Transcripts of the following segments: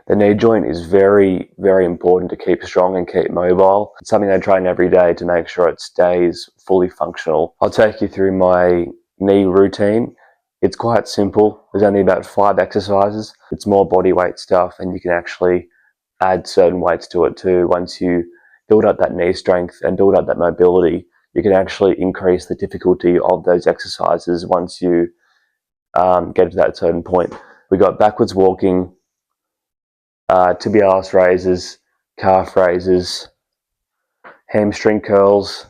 The knee joint is very, very important to keep strong and keep mobile. It's something I train every day to make sure it stays fully functional. I'll take you through my knee routine. It's quite simple. There's only about 5 exercises. It's more body weight stuff, and you can actually add certain weights to it too. Once you build up that knee strength and build up that mobility, you can actually increase the difficulty of those exercises once you get to that certain point. We got backwards walking, tibialis raises, calf raises, hamstring curls,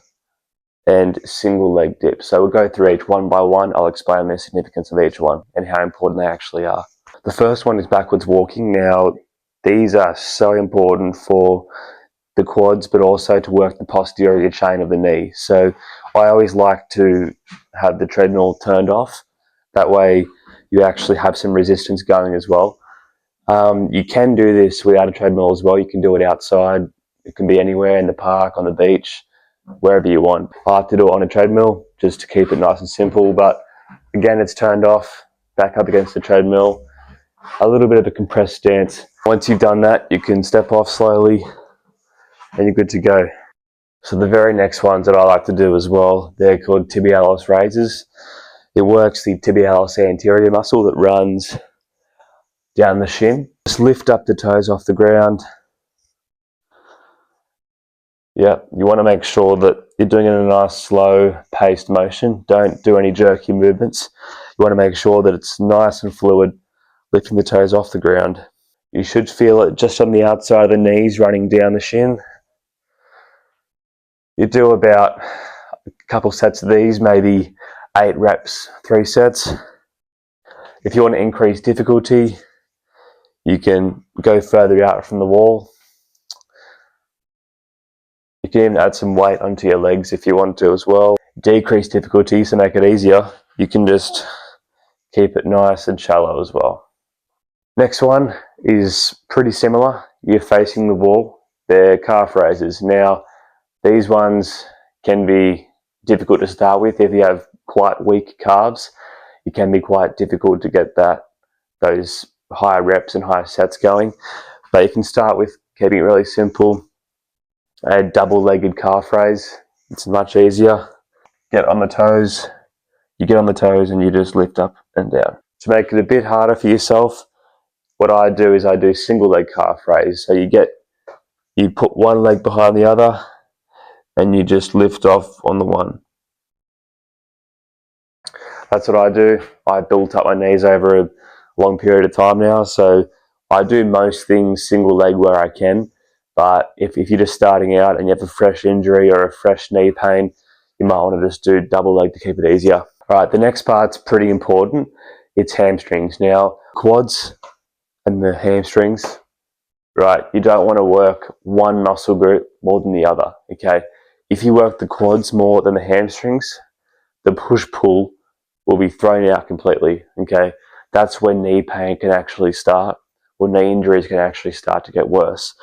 and single leg dips. So we'll go through each one by one. I'll explain the significance of each one and how important they actually are. The first one is backwards walking. Now, these are so important for the quads, but also to work the posterior chain of the knee. So I always like to have the treadmill turned off. That way you actually have some resistance going as well. You can do this without a treadmill as well. You can do it outside. It can be anywhere, in the park, on the beach, wherever you want. I like to do it on a treadmill just to keep it nice and simple, but again, it's turned off, back up against the treadmill, a little bit of a compressed stance. Once you've done that, you can step off slowly and you're good to go. So the very next ones that I like to do as well, they're called tibialis raises. It works the tibialis anterior muscle that runs down the shin. Just lift up the toes off the ground. Yeah, you want to make sure that you're doing it in a nice slow paced motion. Don't do any jerky movements. You want to make sure that it's nice and fluid, lifting the toes off the ground. You should feel it just on the outside of the knees running down the shin. You do about a couple sets of these, maybe 8 reps, 3 sets. If you want to increase difficulty, you can go further out from the wall. You can even add some weight onto your legs if you want to as well. Decrease difficulty to make it easier. You can just keep it nice and shallow as well. Next one is pretty similar. You're facing the wall. They're calf raises. Now, these ones can be difficult to start with. If you have quite weak calves, it can be quite difficult to get those higher reps and higher sets going. But you can start with keeping it really simple. A double-legged calf raise. It's much easier. Get on the toes. You get on the toes and you just lift up and down. To make it a bit harder for yourself, what I do is I do single leg calf raise. So you put one leg behind the other and you just lift off on the one. That's what I do. I built up my knees over a long period of time now, so I do most things single leg where I can. But if you're just starting out and you have a fresh injury or a fresh knee pain, you might want to just do double leg to keep it easier. All right, the next part's pretty important. It's hamstrings. Now, quads and the hamstrings, right, you don't want to work one muscle group more than the other, okay? If you work the quads more than the hamstrings, the push-pull will be thrown out completely, okay? That's when knee pain can actually start, or knee injuries can actually start to get worse.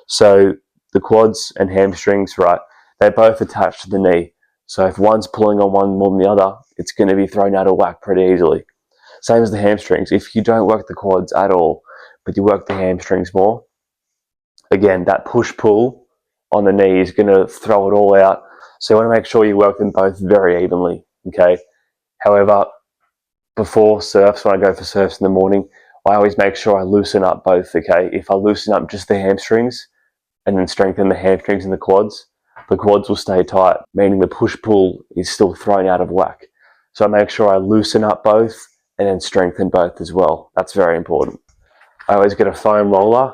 So the quads and hamstrings, right, they're both attached to the knee. So if one's pulling on one more than the other, it's going to be thrown out of whack pretty easily. Same as the hamstrings. If you don't work the quads at all, but you work the hamstrings more, again, that push-pull on the knee is going to throw it all out. So you want to make sure you work them both very evenly, okay? However, before surfs, when I go for surfs in the morning, I always make sure I loosen up both, okay? If I loosen up just the hamstrings and then strengthen the hamstrings and the quads will stay tight, meaning the push-pull is still thrown out of whack. So I make sure I loosen up both and then strengthen both as well. That's very important. I always get a foam roller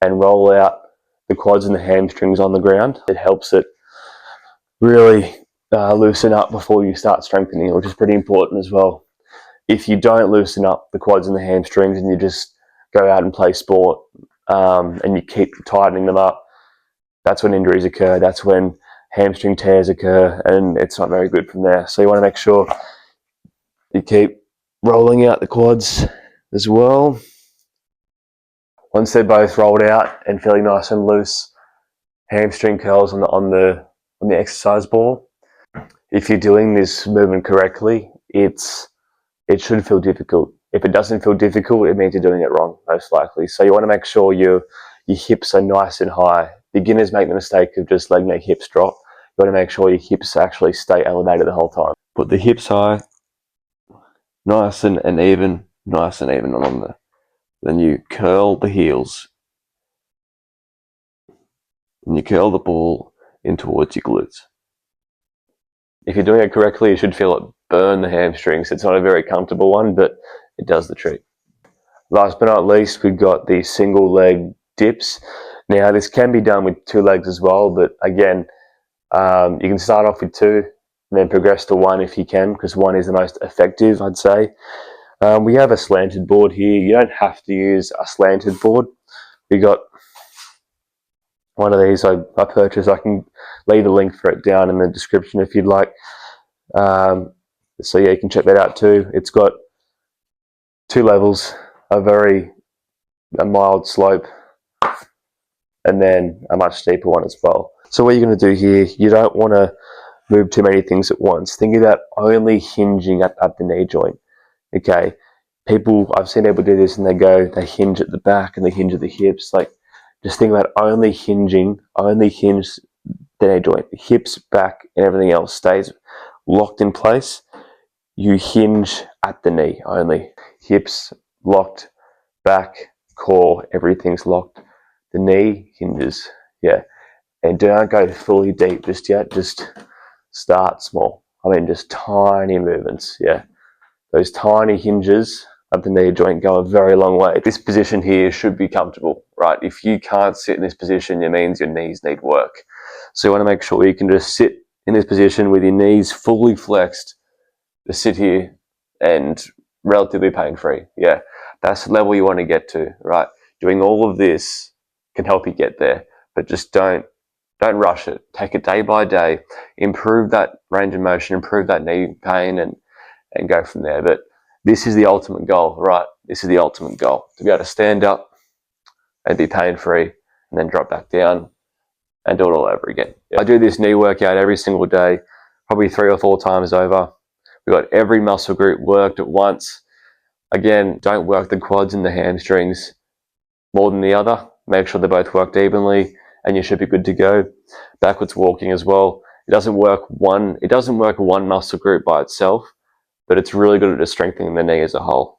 and roll out the quads and the hamstrings on the ground. It helps it really loosen up before you start strengthening, which is pretty important as well. If you don't loosen up the quads and the hamstrings and you just go out and play sport and you keep tightening them up, that's when injuries occur. That's when hamstring tears occur, and it's not very good from there. So you want to make sure you keep rolling out the quads as well. Once they're both rolled out and feeling nice and loose, hamstring curls on the exercise ball. If you're doing this movement correctly, it should feel difficult. If it doesn't feel difficult, it means you're doing it wrong, most likely. So you want to make sure your hips are nice and high. Beginners make the mistake of just letting their hips drop. You want to make sure your hips actually stay elevated the whole time. Put the hips high, nice and even along there. Then you curl the heels. And you curl the ball in towards your glutes. If you're doing it correctly, you should feel it burn the hamstrings. It's not a very comfortable one, but it does the trick. Last but not least, we've got the single leg dips. Now, this can be done with 2 legs as well, but again, you can start off with 2 and then progress to 1 if you can, because 1 is the most effective, I'd say. We have a slanted board here. You don't have to use a slanted board. We got one of these I purchased. I can leave a link for it down in the description if you'd like. So yeah, you can check that out too. It's got 2 levels, a mild slope, and then a much steeper one as well. So what you're going to do here, you don't want to move too many things at once. Think about only hinging at the knee joint. Okay, I've seen people do this and they hinge at the back and they hinge at the hips. Like, just think about only hinge the knee joint. The hips, back, and everything else stays locked in place. You hinge at the knee only. Hips locked, back, core, everything's locked. The knee hinges, yeah. And don't go fully deep just yet. Just start small. I mean, just tiny movements, yeah. Those tiny hinges of the knee joint go a very long way. This position here should be comfortable, right? If you can't sit in this position, it means your knees need work. So you want to make sure you can just sit in this position with your knees fully flexed, just sit here and relatively pain-free. Yeah, that's the level you want to get to, right? Doing all of this can help you get there, but just don't rush it. Take it day by day, improve that range of motion, improve that knee pain, and go from there. But this is the ultimate goal, right? This is the ultimate goal, to be able to stand up and be pain-free and then drop back down and do it all over again. I do this knee workout every single day, probably 3 or 4 times over. We've got every muscle group worked at once. Again, don't work the quads and the hamstrings more than the other. Make sure they both worked evenly and you should be good to go. Backwards walking as well. It doesn't work one muscle group by itself, but it's really good at just strengthening the knee as a whole.